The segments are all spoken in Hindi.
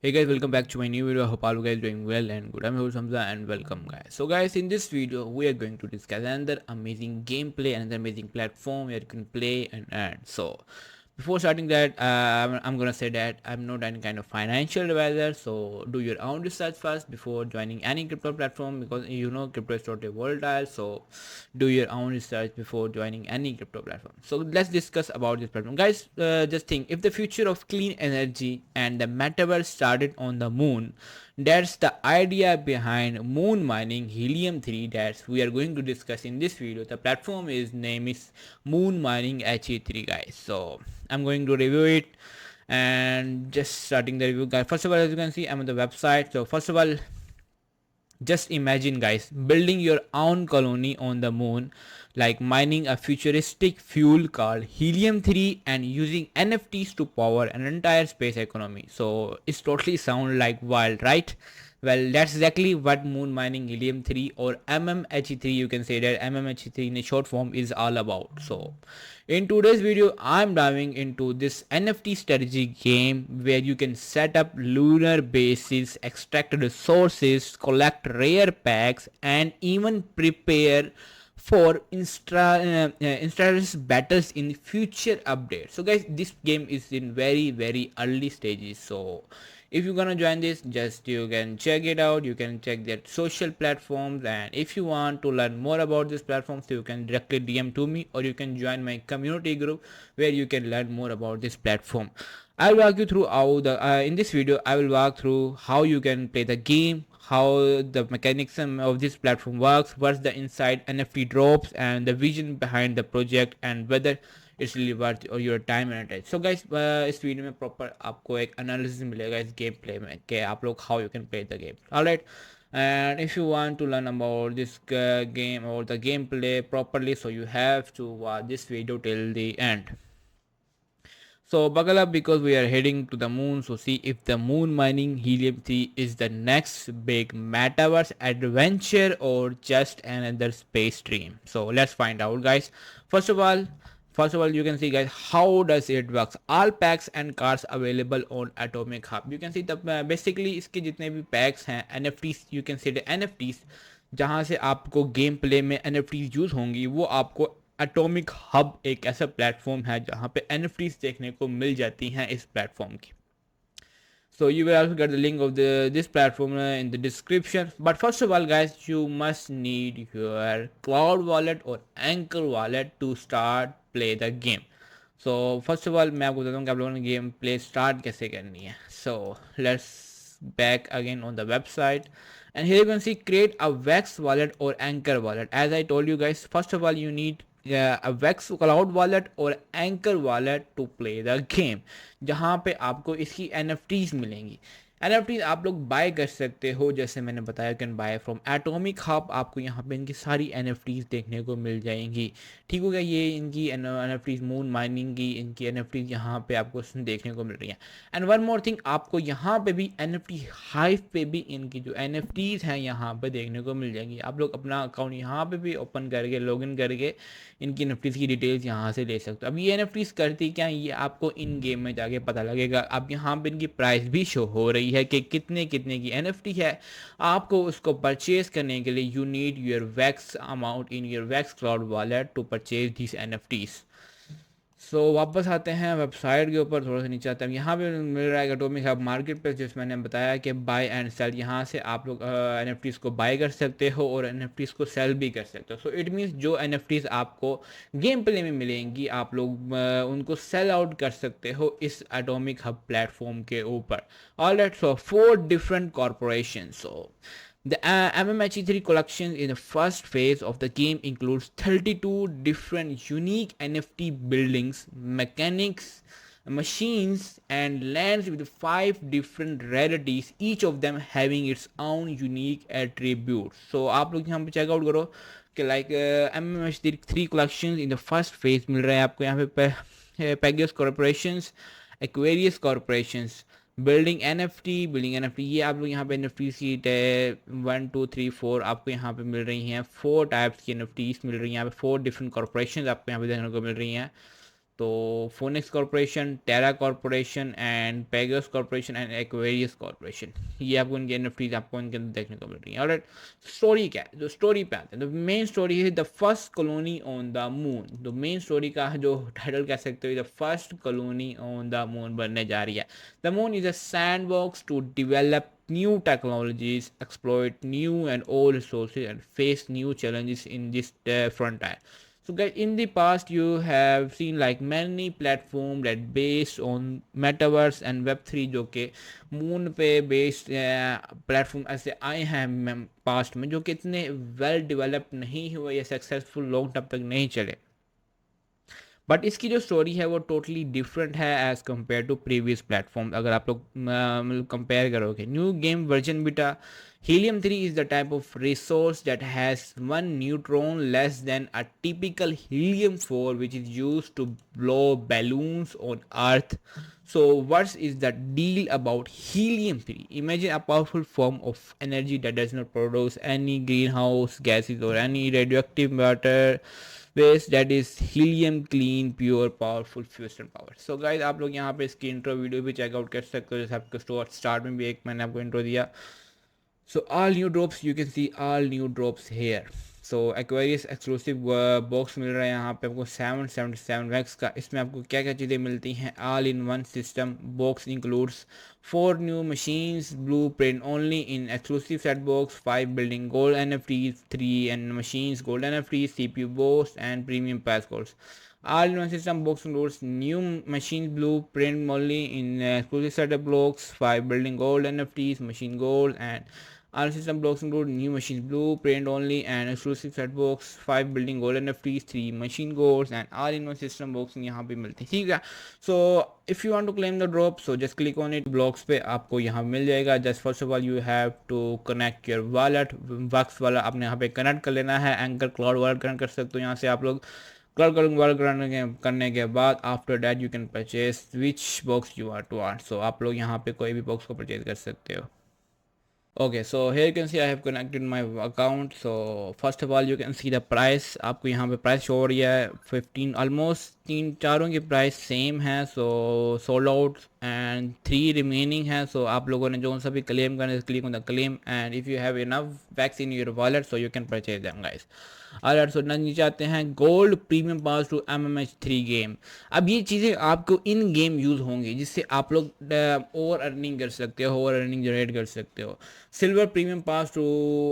Hey guys, welcome back to my new video. I hope all you guys doing well and good. I'm your host Hamza and welcome guys. So guys, in this video we are going to discuss another amazing gameplay, another amazing platform where you can play and earn. So before starting that, I'm gonna say that I'm not any kind of financial advisor. So do your own research first before joining any crypto platform, because you know crypto is totally volatile. So do your own research before joining any crypto platform. So let's discuss about this platform, guys. Just think, if the future of clean energy and the metaverse started on the moon, that's the idea behind moon mining helium 3 that we are going to discuss in this video. The platform is name is moon mining he3, guys. So I'm going to review it and just starting the review, guys. First of all, as you can see, I'm on the website. So first of all, just imagine, guys, building your own colony on the moon, like mining a futuristic fuel called helium 3 and using NFTs to power an entire space economy. So it's totally sound like wild, right? Well, that's exactly what moon mining helium 3, or MMHE3, you can say that MMHE3 in a short form, is all about. So in today's video, I'm diving into this NFT strategy game where you can set up lunar bases, extract resources, collect rare packs, and even prepare for instance battles in future updates. So guys, this game is in very early stages. So if you're gonna join this, just you can check it out. You can check their social platforms, and if you want to learn more about this platform, so you can directly DM to me, or you can join my community group where you can learn more about this platform. I'll walk you through how the in this video I will walk through how you can play the game, how the mechanism of this platform works, what's the inside NFT drops, and the vision behind the project, and whether it's really worth your time and attention. So guys, इस वीडियो में प्रॉपर आपको एक एनालिसिस मिलेगा इस गेम प्ले में कि आप लोग how you can play the game. Alright, and if you want to learn about this game or the gameplay properly, so you have to watch this video till the end. So buckle up, because we are heading to the moon. So see if the moon mining helium 3 is the next big metaverse adventure or just another space dream. So let's find out, guys. First of all, you can see, guys, how does it works. All packs and cards available on Atomic Hub. You can see the basically इसके जितने भी packs हैं, NFTs, you can see the NFTs जहाँ से आपको गेम प्ले में NFTs यूज होंगी, वो आपको एटॉमिक हब एक ऐसा प्लेटफॉर्म है जहाँ पे NFTs देखने को मिल जाती हैं इस प्लेटफॉर्म की. So you will also get the link of this platform in the description. But first of all, guys, you must need your cloud wallet or anchor wallet to start play the game. So first of all, मैं आपको बताता हूँ कि आप लोगों ने गेम प्ले स्टार्ट कैसे करनी है. So let's back again on the website, and here you can see create a Vex wallet or anchor wallet. As I told you guys, first of all you need a Vex cloud wallet or anchor wallet to play the game, जहाँ पे आपको इसकी NFTs मिलेंगी. NFTs आप लोग बाय कर सकते हो, जैसे मैंने बताया, can buy from atomic hub. आपको यहाँ पे इनकी सारी NFTs देखने को मिल जाएंगी. ठीक हो गया, ये इनकी NFTs मून माइनिंग की इनकी NFTs यहाँ पे आपको देखने को मिल रही हैं. एंड वन मोर थिंग, आपको यहाँ पे भी NFT हाइव पे भी इनकी जो NFTs हैं यहाँ पे देखने को मिल जाएंगी. आप लोग अपना अकाउंट यहाँ पे भी ओपन करके लॉगिन करके इनकी NFTs की डिटेल्स यहाँ से ले सकते हो. अब ये NFTs करती क्या, ये आपको इन गेम में जाके पता लगेगा. अब यहाँ पे इनकी प्राइस भी शो हो रही है कि कितने कितने की NFT है. आपको उसको परचेज करने के लिए you need your wax amount in your wax cloud wallet to purchase this NFTs. So वापस आते हैं वेबसाइट के ऊपर, थोड़ा सा नीचे आते हैं. यहाँ पे मिल रहा है एटॉमिक हब मार्केट प्लेस, जिसमें मैंने बताया कि बाय एंड सेल. यहाँ से आप लोग NFTs को बाय कर सकते हो और NFTs को सेल भी कर सकते हो. सो इट मीन्स जो NFTs आपको गेम प्ले में मिलेंगी, आप लोग उनको सेल आउट कर सकते हो इस एटॉमिक हब प्लेटफॉर्म के ऊपर. Alright, so 4 different corporations. So the MMHE3 collection in the first phase of the game includes 32 different unique NFT buildings, mechanics, machines, and lands with 5 different rarities, each of them having its own unique attributes. So आप लोग यहाँ पे चेकआउट करो कि like MMHE3 collections in the first phase मिल रहा है आपको यहाँ पे Pegasus Corporations, Aquarius Corporations, building NFT ये आप लोग यहाँ पे NFT सीट है 1 2 3 4 आपको यहाँ पे मिल रही हैं. 4 टाइप्स की NFTs मिल रही हैं यहाँ पे. 4 डिफरेंट कॉर्पोरेशन आपको यहाँ पे देखने को मिल रही हैं. तो Phoenix corporation, Terra corporation and Pegasus corporation and Aquarius corporation, ये आपको इनके एनएफटीज आपको इनके अंदर देखने को मिल रही है। ऑलराइट, स्टोरी क्या है, जो स्टोरी पे आते हैं, द मेन स्टोरी है the first colony on the moon. The main story का जो टाइटल कह सकते हो, the first colony on the moon बनने जा रही है। The moon is a sandbox to develop new technologies, exploit new and old resources, and face new challenges in this frontier. So guys, in the past you have seen like many platform that based on metaverse and web3 जो कि मून पे बेस्ड प्लेटफॉर्म ऐसे आए हैं पास्ट में, जो कि इतने वेल डेवलप नहीं हुए या सक्सेसफुल लॉन्ग टर्म तक नहीं चले। बट इसकी जो स्टोरी है वो टोटली डिफरेंट है as compare to previous platform. अगर आप लोग मतलब कंपेयर करोगे, new game version beta Helium-3 is the type of resource that has one neutron less than a typical helium-4, which is used to blow balloons on Earth. So what is the deal about helium-3? Imagine a powerful form of energy that does not produce any greenhouse gases or any radioactive matter waste, that is helium clean pure powerful fusion power. So guys, आप लोग यहाँ पे इसकी इंट्रो वीडियो भी चेकआउट कर सकते हो, जैसे आपको स्टार्ट में भी एक मैंने आपको इंट्रो दिया। So all new drops, you can see all new drops here. So Aquarius exclusive box मिल रहा है यहाँ पे आपको 777 वैक्स का। इसमें आपको क्या क्या चीज़ें मिलती हैं, all in one system box includes 4 new machines blueprint only in exclusive set box, 5 building gold NFTs, 3 and machines gold NFTs, CPU boost and premium pass codes. All in one system box includes new machines blueprint only in exclusive setup blocks, 5 building gold NFTs, machine gold, and all system blocks include new machines blueprint only and exclusive set box, 5 building gold NFTs, 3 machine golds, and all in one system box यहाँ पे मिलते हैं, ठीक है। So if you want to claim the drop, so just click on it, blocks पे आपको यहाँ मिल जाएगा। Just first of all you have to connect your wallet, works वाला आपने यहाँ पे कनेक्ट कर लेना है, एंकर क्लाउड वॉलेट कनेक्ट कर सकते हो यहाँ से आप लोग। क्लाउड वर्क करने के बाद after that you can purchase which box you are to art. So आप लोग यहाँ पे कोई भी बॉक्स को परचेज कर सकते हो। Okay, so here you can see I have connected my account. So first of all you can see the price, आपको यहाँ पे प्राइस शो हो रही है 15, ऑलमोस्ट तीन चारों की प्राइस सेम है। सो सोल्ड आउट एंड 3 रिमेनिंग है। सो आप लोगों ने जो सा भी क्लेम करना है, click on the claim and if you have enough वैक्स in your wallet so you can purchase them guys. और सो नीचे आते हैं gold premium pass to MMH3 game. अब ये चीज़ें आपको इन गेम यूज़ होंगी, जिससे आप लोग ओवर अर्निंग कर सकते हो, ओवर अर्निंग जनरेट कर सकते हो। Silver premium pass to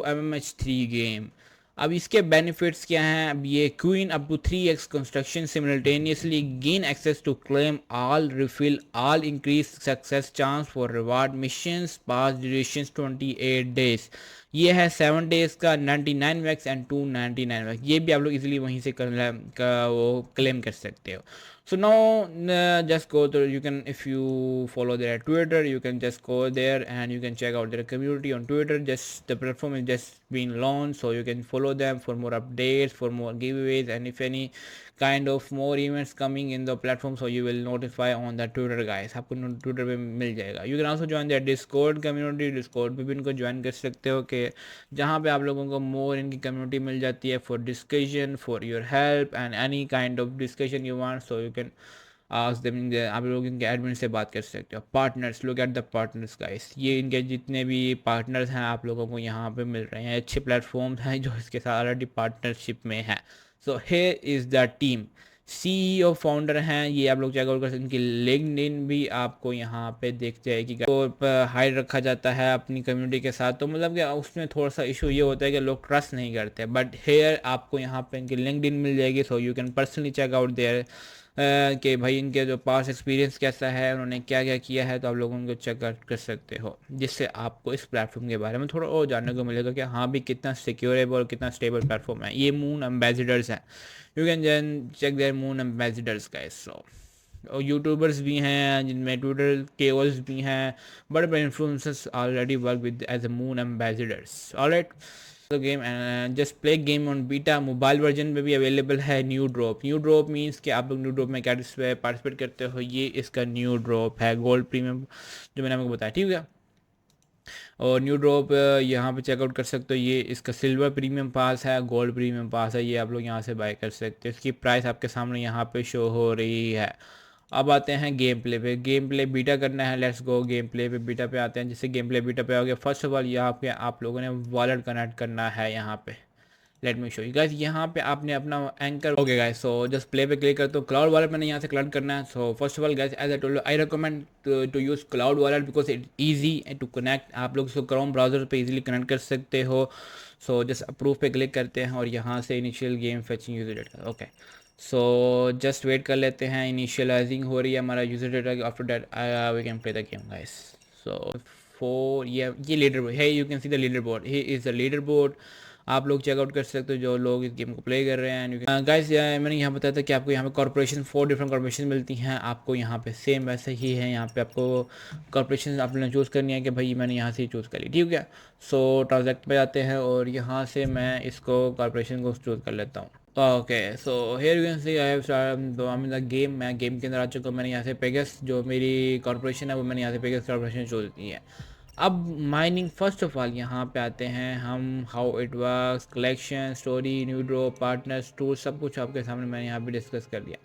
MMH3 game. अब इसके बेनिफिट्स क्या हैं, अब ये queue up to 3x construction simultaneously gain access to claim all refill all increase success chance for reward missions pass duration 28 days. ये है 7 डेज का 99 वैक्स एंड 299 वैक्स। ये भी आप लोग इजीली वहीं से वो क्लेम कर सकते हो। So now just go to, you can, if you follow their Twitter, you can just go there and you can check out their community on Twitter. Just the platform is just been launched, so you can follow them for more updates, for more giveaways, and if any kind of more events coming in the platform, so you will notify on the Twitter guys, आपको Twitter पे मिल जाएगा। You can also join their Discord community, Discord पे भी इनको ज्वाइन कर सकते हो, कि जहाँ पे आप लोगों को मोर इनकी कम्युनिटी मिल जाती है for discussion, for your help and any kind of discussion you want, so you can ask them. आप लोग इनके एडमिन से बात कर सकते हो। Partners, look at the partners guys, ये इनके जितने भी पार्टनर्स हैं आप लोगों को यहाँ पे मिल रहे हैं, अच्छे प्लेटफॉर्म्स हैं जो इसके साथ ऑलरेडी पार्टनरशिप में है। So here is the team, CEO founder हैं ये, आप लोग चेकआउट कर सकते हैं। इनकी लिंक्डइन भी आपको यहाँ पे दिख जाएगी, तो हाइड रखा जाता है अपनी कम्युनिटी के साथ, तो मतलब कि उसमें थोड़ा सा इशू ये होता है कि लोग ट्रस्ट नहीं करते। बट हेयर आपको यहाँ पे इनकी लिंक्डइन मिल जाएगी, so you can personally check out there कि भाई इनके जो पास एक्सपीरियंस कैसा है, उन्होंने क्या क्या किया है, तो आप लोगों को चेकआउट कर सकते हो, जिससे आपको इस प्लेटफॉर्म के बारे में थोड़ा और जानने को मिलेगा कि हाँ भी कितना सिक्योरेबल और कितना स्टेबल प्लेटफॉर्म है। ये मून एम्बेसडर्स हैं, you can join check their moon ambassadors guys. So और यूट्यूबर्स भी हैं जिनमें ट्विटर केओल्स भी हैं, बड़े बड़े influencers already work with as a moon ambassadors. Alright, game and just play game on beta, mobile version में भी अवेलेबल है। न्यू ड्रॉप मीन्स कि आप लोग न्यू ड्रॉप में क्या पार्टिसिपेट करते हो, ये इसका न्यू ड्रॉप है गोल्ड प्रीमियम जो मैंने आपको बताया, ठीक है। और न्यू ड्रॉप यहाँ पे चेकआउट कर सकते हो। ये इसका सिल्वर प्रीमियम पास है, गोल्ड प्रीमियम पास है, ये आप लोग यहाँ से बाय कर सकते हो। इसकी प्राइस आपके सामने यहाँ पे शो हो रही है। अब आते हैं गेम प्ले पे। गेम प्ले बीटा करना है, लेट्स गो गेम प्ले पे। बीटा पे आते हैं। जिससे गेम प्ले बीटा पे आ गया, फर्स्ट ऑफ ऑल यहाँ पे आप लोगों ने वॉलेट कनेक्ट करना है। यहाँ पे late me show you guys, यहाँ पे आपने अपना anchor okay guys. So just play पे क्लिक कर तो क्लाउड वॉलेट मैंने यहाँ से कनेक्ट करना है। So first of all guys, as I told you, I recommend to use cloud wallet because it easy to connect. आप लोग इसको क्रोम ब्राउजर पे इजीली कनेक्ट कर सकते हो। सो जस्ट अप्रूव पे क्लिक करते हैं और यहाँ से initial game fetching user data. Okay, so just wait कर लेते हैं, इनिशियलाइजिंग हो रही है हमारा user data. After that we can play the game guys. So four ये लीडर बोर्ड है, you can see the leader board, he is the leader board. आप लोग चेकआउट कर सकते हो जो लोग इस गेम को प्ले कर रहे हैं। गाइस मैंने यहाँ बताया था कि आपको यहाँ पे कॉर्पोरेशन 4 डिफरेंट कॉर्पोरेशन मिलती हैं। आपको यहाँ पे सेम वैसे ही है, यहाँ पे आपको कॉर्पोरेशन आपने चूज़ करनी है कि भाई मैंने यहाँ से चूज़ कर ली, ठीक है। सो ट्रांजैक्ट पे जाते हैं और यहाँ से मैं इसको कॉर्पोरेशन को चूज़ कर लेता हूँ। Okay, so here you can see I have the game. मैं गेम के अंदर आ चुका हूँ। मैंने यहाँ से पेगस जो मेरी कॉर्पोरेशन है वो मैंने यहाँ से पेगस कॉर्पोरेशन चूज़ की है। अब माइनिंग फर्स्ट ऑफ ऑल यहाँ पे आते हैं हम, how it works, collection, story, new draw, partners, tool, सब कुछ आपके सामने मैंने यहाँ पे डिस्कस कर दिया।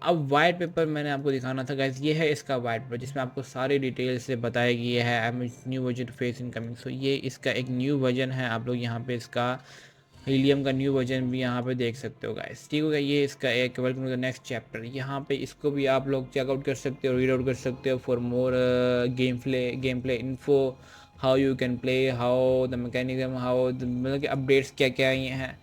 अब वाइट पेपर मैंने आपको दिखाना था गाइस, ये है इसका वाइट पेपर जिसमें आपको सारी डिटेल्स से बताया गया है। New version phase incoming. So ये इसका एक न्यू वर्जन है। आप लोग यहाँ पे इसका हीलियम का न्यू वर्जन भी यहाँ पे देख सकते हो गाइस, ठीक हो गया। ये इसका एक welcome to the next chapter. यहाँ पे इसको भी आप लोग चेकआउट कर सकते हो, रीड आउट कर सकते हो for more game play info, how you can play, how the mechanism, how मतलब कि अपडेट्स क्या क्या ये हैं,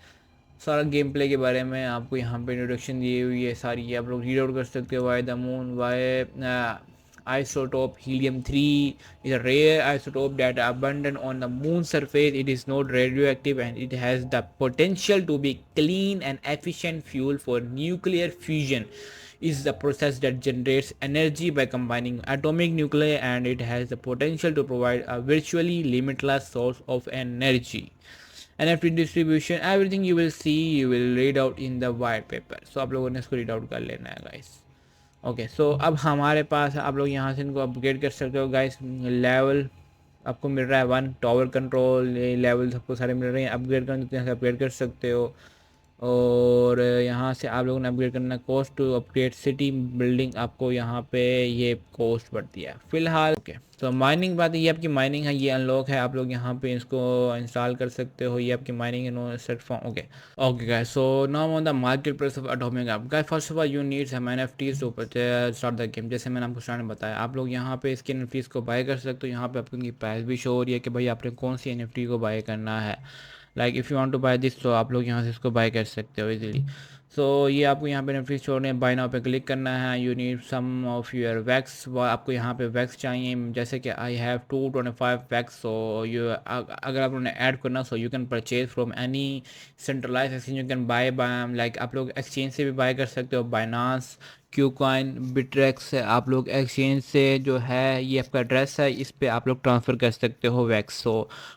सारा गेम प्ले के बारे में आपको यहाँ पे इंट्रोडक्शन दी हुई है सारी। ये आप लोग रीड आउट कर सकते हो। Why the moon, why isotope helium-3 is a rare isotope that abundant on the moon surface. It is not radioactive and it has the potential to be clean and efficient fuel for nuclear fusion. Is the process that generates energy by combining atomic nuclei, and it has the potential to provide a virtually limitless source of energy. NFT distribution, everything you will see, you will read out in the white paper. So आप लोगों ने इसको रीड आउट कर लेना है गाइस। ओके, सो अब हमारे पास आप लोग यहाँ से इनको अपग्रेड कर सकते हो गाइस। लेवल आपको मिल रहा है 1, टावर कंट्रोल, लेवल सबको सारे मिल रहे हैं। अपग्रेड करना तो यहाँ से अपग्रेड कर सकते हो। और यहाँ से आप लोगों ने अपग्रेड करना, cost to upgrade city building, आपको यहाँ पे ये कॉस्ट बढ़ती है फिलहाल। ओके, तो माइनिंग बात है, ये आपकी माइनिंग है, ये अनलॉक है। आप लोग यहाँ पे इसको इंस्टॉल कर सकते हो। ये आपकी माइनिंग है, no set form. Okay okay guys, so now on the marketplace of atomic app guys, first of all you need some NFTs to start the game. जैसे मैंने आपको स्टार्ट में बताया, आप लोग यहाँ पे इसके एनएफटीज को बाय कर सकते हो। यहाँ पे आपको उनकी प्राइस भी शो हो रही है कि भाई आपने कौन सी एनएफटी को बाय करना है। Like if you want to buy this, तो आप लोग यहाँ से इसको बाय कर सकते हो इजीली। सो ये आपको यहाँ पे बेनिफिट छोड़ने, बाय नाउ पे क्लिक करना है। You need some of your वैक्स, आपको यहाँ पे वैक्स चाहिए। जैसे कि आई हैव 225 वैक्स। सो यू अगर आप लोगों ने ऐड करना, so you can purchase from any centralise exchange, you can buy like आप लोग एक्सचेंज से भी बाय कर सकते हो, बाइनांस, क्यू कॉइन, बिट्रेक्स से आप लोग एक्सचेंज से जो है, ये आपका एड्रेस है, इस पे आप लोग ट्रांसफ़र कर सकते हो wax. So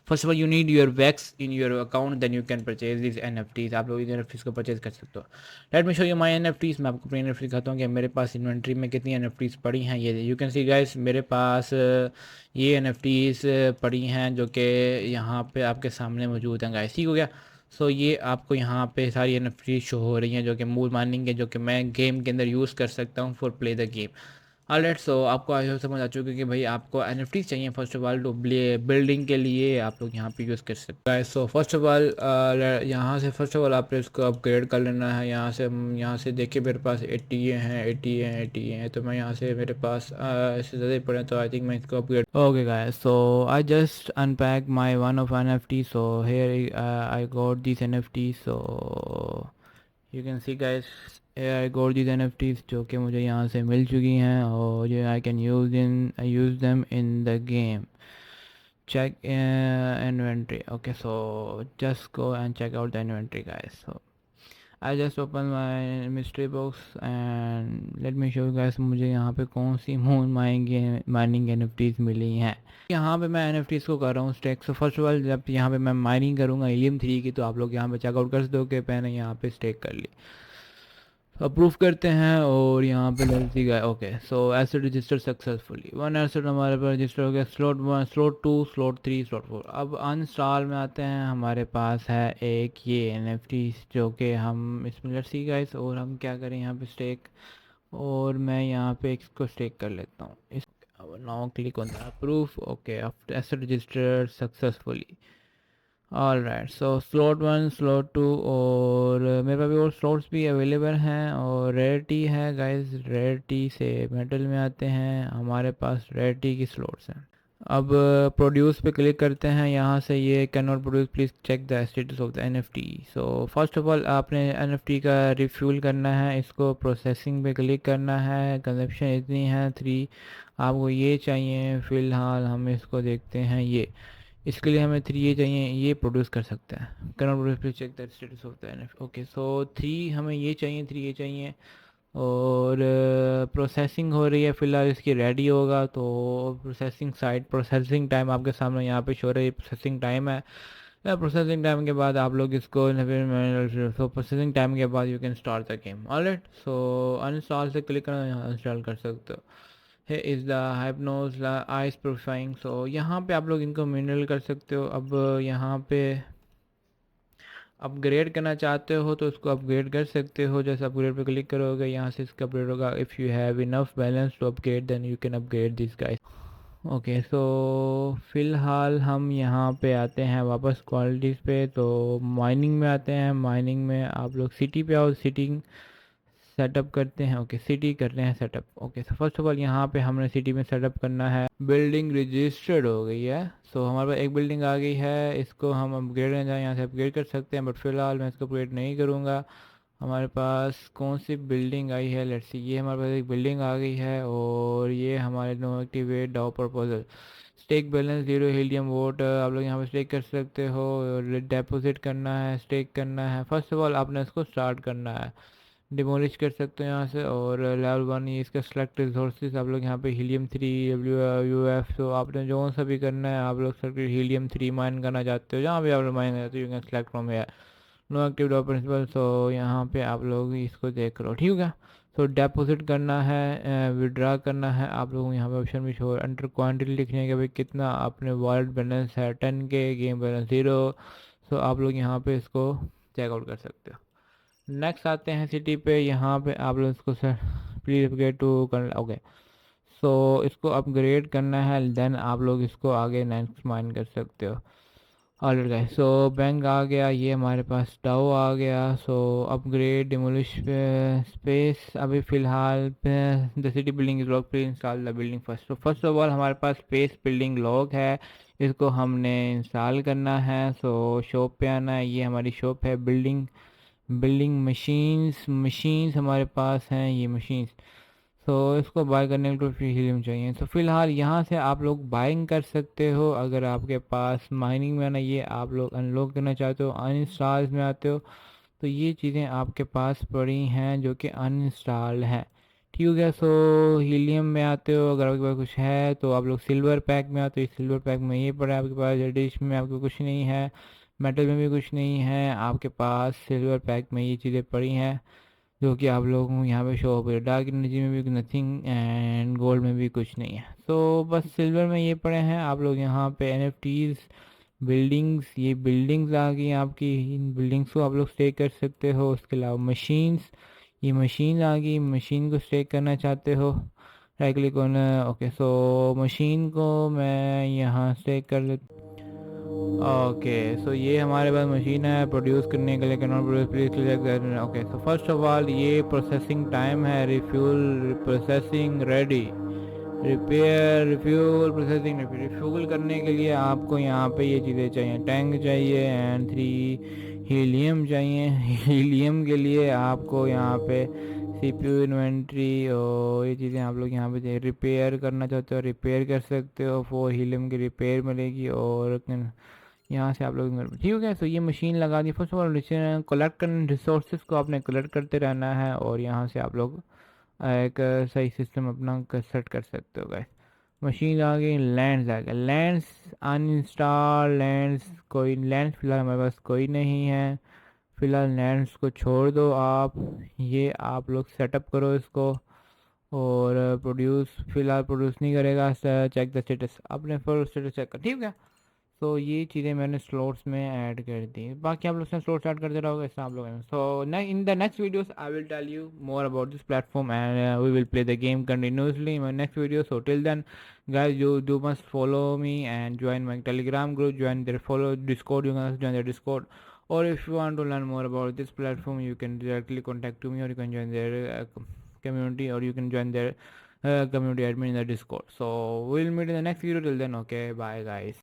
first of all you need your wax in your account, then you can purchase this NFTs. आप लोग इन एनएफटीज को परचेज कर सकते हो। Let me show you my NFTs. मैं आपको अपनी एनएफटी दिखाता हूँ कि मेरे पास इन्वेंट्री में कितनी एनएफटीज पड़ी हैं। ये यू कैन सी गाइस, मेरे पास ये एनएफटीज पड़ी हैं जो कि यहाँ पे आपके सामने मौजूद हैं गाइस, ठीक हो गया। सो ये आपको यहाँ पे सारी एनएफटी शो हो रही हैं जो कि मूल माइनिंग है, जो कि मैं गेम के अंदर यूज़ कर सकता हूँ for play the game. Alright, so आपको आज समझ आ चुकी है कि भाई आपको एनएफटी चाहिए first of all to building के लिए, आप लोग यहाँ पे यूज़ कर सकते हैं। सो फर्स्ट ऑफ ऑल यहाँ से फर्स्ट ऑफ ऑल आपने इसको अपग्रेड कर लेना है। यहाँ से देखिए मेरे पास 80 हैं, 80 हैं, 80 हैं, तो मैं यहाँ से मेरे पास इससे ज़्यादा ही पड़े, तो आई थिंक मैं इसको upgrade. Okay guys, so I just unpack my one of NFT. So here I got this NFT. So you can see guys, I got these NFTs जो कि मुझे यहाँ से मिल चुकी हैं और ये I can use them in the game. check inventory. Okay, so just go and check out the inventory guys. So I just open my mystery box and let me show you guys मुझे यहाँ पे कौन सी मून माइनिंग NFTs मिली हैं। यहाँ पे मैं NFTs को कर रहा हूँ stake. So first of all जब यहाँ पे मैं माइनिंग करूँगा हीलियम 3 की, तो आप लोग यहाँ पे चेकआउट कर सकते हो कि मैंने यहाँ पे स्टेक कर ली। अप्रूव करते हैं और यहाँ पे लेट्स गए। Okay so asset register successfully, one asset हमारे पास रजिस्टर हो गया, स्लॉट 1, स्लॉट 2, स्लॉट 3, स्लॉट 4। अब अनइंस्टॉल में आते हैं, हमारे पास है एक ये NFT जो कि हम इसमें लेट्स सी गाइस, और हम क्या करें यहाँ पे स्टेक, और मैं यहाँ पे इसको स्टेक कर लेता हूँ। इस now click on the approve. Okay after asset register successfully. All right, so slot 1, slot 2, और मेरे पास भी और स्लॉट्स भी अवेलेबल हैं, और रेयरिटी है गाइस। रेयरिटी से मेटल में आते हैं, हमारे पास रेयरिटी की स्लॉट्स हैं। अब प्रोड्यूस पे क्लिक करते हैं, यहाँ से ये can not produce, please check the status of the NFT। So first of all आपने NFT का रिफ्यूल करना है, इसको प्रोसेसिंग पे क्लिक करना है, कंजप्शन इतनी है 3, आपको ये चाहिए। फ़िलहाल हम इसको देखते हैं, ये इसके लिए हमें 3 ये चाहिए, ये प्रोड्यूस कर सकते हैं। Can not produce, please check the status of the NFT। Okay so 3 हमें ये चाहिए, 3 ये चाहिए, और प्रोसेसिंग हो रही है फ़िलहाल, इसकी रेडी होगा तो प्रोसेसिंग साइड, प्रोसेसिंग टाइम आपके सामने यहाँ पे शो रही है, प्रोसेसिंग टाइम है। प्रोसेसिंग टाइम के बाद आप लोग इसको सो प्रोसेसिंग टाइम के बाद you can start the game. Alright, so uninstall से क्लिक करना, यहाँ इंस्टॉल कर सकते हो। है इज़ द हाइपनोज आइस प्रोफाइंग। सो यहाँ पे आप लोग इनको मिनरल कर सकते हो। अब यहाँ पे अपग्रेड करना चाहते हो तो उसको अपग्रेड कर सकते हो, जैसे अपग्रेड पे क्लिक करोगे यहाँ से इसका अपग्रेड होगा। If you have enough balance to upgrade then you can upgrade this guys. Okay so फ़िलहाल हम यहाँ पे आते हैं वापस क्वालिटीज़ पे, तो माइनिंग में आते हैं। माइनिंग में आप लोग सिटी पे आओ, सिटी सेटअप करते हैं। ओके सिटी कर रहे हैं setup. Okay so first of all यहाँ पे हमने सिटी में सेटअप करना है। बिल्डिंग रजिस्टर्ड हो गई है, सो हमारे पास एक बिल्डिंग आ गई है, इसको हम अपग्रेड करना चाहें यहाँ से अपग्रेड कर सकते हैं, बट फिलहाल मैं इसको अपग्रेड नहीं करूँगा। हमारे पास कौन सी बिल्डिंग आई है, लेट्स सी, ये हमारे पास एक बिल्डिंग आ गई है, और ये हमारे no activate DAO proposal, stake balance 0 helium vote. आप लोग यहाँ पे स्टेक कर सकते हो, और डिपॉजिट करना है, स्टेक करना है। फर्स्ट ऑफ ऑल आपने इसको स्टार्ट करना है, डिमोलिश कर सकते हो यहाँ से। और लेवल 1 ये इसका सेलेक्ट रिसोर्सेज, आप लोग यहाँ पे हीलियम 3 WUF, तो आपने जो सा भी करना है, आप लोग सेलेक्ट हीलियम 3 माइन करना चाहते हो, जहाँ भी आप लोग माइन करते हो, यू कैन सेलेक्ट फ्रॉम है नो एक्टिव डॉ प्रिंसिपल। सो यहाँ पे आप लोग इसको देख लो, ठीक है। तो डिपॉजिट करना है, विड्रा करना है, आप लोग यहाँ पे ऑप्शन भी शो अंडर क्वांटिटी लिखने के भाई कितना अपने वॉलेट बैलेंस है, 10K, गेम बैलेंस 0। सो आप लोग यहाँ पे इसको चेकआउट कर सकते हो। नेक्स्ट आते हैं सिटी पे, यहाँ पे आप लोग इसको सर प्लीज अपग्रेड टू कर, ओके सो इसको अपग्रेड करना है, देन आप लोग इसको आगे नेक्स्ट माइन कर सकते हो। ऑलराइट गाइस, सो बैंक आ गया, ये हमारे पास डाओ आ गया। सो अपग्रेड डिमोलिश स्पेस, अभी फ़िलहाल the city building is lock, please install the building first. तो फर्स्ट ऑफ ऑल हमारे पास स्पेस बिल्डिंग लॉक है, इसको हमने इंस्टॉल करना है। सो शॉप पे आना है, ये हमारी शॉप है, बिल्डिंग मशीन्स हमारे पास हैं, ये मशीन्स। सो इसको बाय करने के लिए फ्री हीलियम चाहिए। तो फिलहाल यहाँ से आप लोग बाइंग कर सकते हो, अगर आपके पास माइनिंग में आना, ये आप लोग अनलॉक करना चाहते हो, अनइंस्टॉल में आते हो, तो ये चीज़ें आपके पास पड़ी हैं जो कि अनइंस्टॉल्ड हैं, ठीक है। सो हीलियम में आते हो, अगर आपके पास कुछ है तो आप लोग सिल्वर पैक में आते हो, सिल्वर पैक में ये पड़ा है आपके पास, रेडिश में आपको कुछ नहीं है, मेटल में भी कुछ नहीं है आपके पास, सिल्वर पैक में ये चीज़ें पड़ी हैं जो कि आप लोगों को यहाँ पे शो हो रही है। डार्क एनर्जी में भी नथिंग, एंड गोल्ड में भी कुछ नहीं है। तो बस सिल्वर में ये पड़े हैं, आप लोग यहाँ पे NFTs बिल्डिंग्स, ये बिल्डिंग्स आ गई आपकी, इन बिल्डिंग्स को आप लोग स्टे कर सकते हो। उसके अलावा मशीन्स, ये मशीन आ गई, मशीन को स्टे करना चाहते हो, right click on, okay so machine को मैं यहाँ स्टे कर लेता। ओके सो ये हमारे पास मशीन है प्रोड्यूस करने के लिए, can not produce please click. Okay so first of all ये प्रोसेसिंग टाइम है, refuel processing ready, repair refuel processing, refuel करने के लिए आपको यहाँ पे ये चीज़ें चाहिए, टैंक चाहिए एंड 3 हीलियम चाहिए। हीलियम के लिए आपको यहाँ पे CPU इन्वेंट्री और ये चीज़ें आप लोग यहाँ पे रिपेयर करना चाहते हो, रिपेयर कर सकते हो, 4 हीलियम की रिपेयर मिलेगी। और यहाँ से आप लोग, ठीक है। सो ये मशीन लगा दी। फर्स्ट ऑफ ऑल कलेक्ट करने रिसोर्सेज को आपने कलेक्ट करते रहना है, और यहाँ से आप लोग एक सही सिस्टम अपना सेट कर सकते हो गाइस। मशीन आ गई, लैंड्स आ गया, लैंड्स अनइंस्टॉल, लैंड्स कोई लैंड्स फिलहाल हमारे पास कोई नहीं है। फ़िलहाल नैंड्स को छोड़ दो आप, ये आप लोग सेटअप करो इसको। और प्रोड्यूस फ़िलहाल प्रोड्यूस नहीं करेगा, चेक द स्टेटस, अपने फुल स्टेटस चेक कर, ठीक है। तो ये चीज़ें मैंने स्लॉट्स में ऐड कर दी, बाकी आप लोग उसमें स्लॉट्स ऐड करते रहोगे, इससे आप लोग। So in the next videos I will tell you more about this platform and we will play the game continuously in my next video. So till then guys, you must follow me and join my telegram group, join their follow discord, you can join their discord. Or if you want to learn more about this platform, you can directly contact to me, or you can join their community, or you can join their community admin in the discord. So we'll meet in the next video. Till then, okay, bye guys.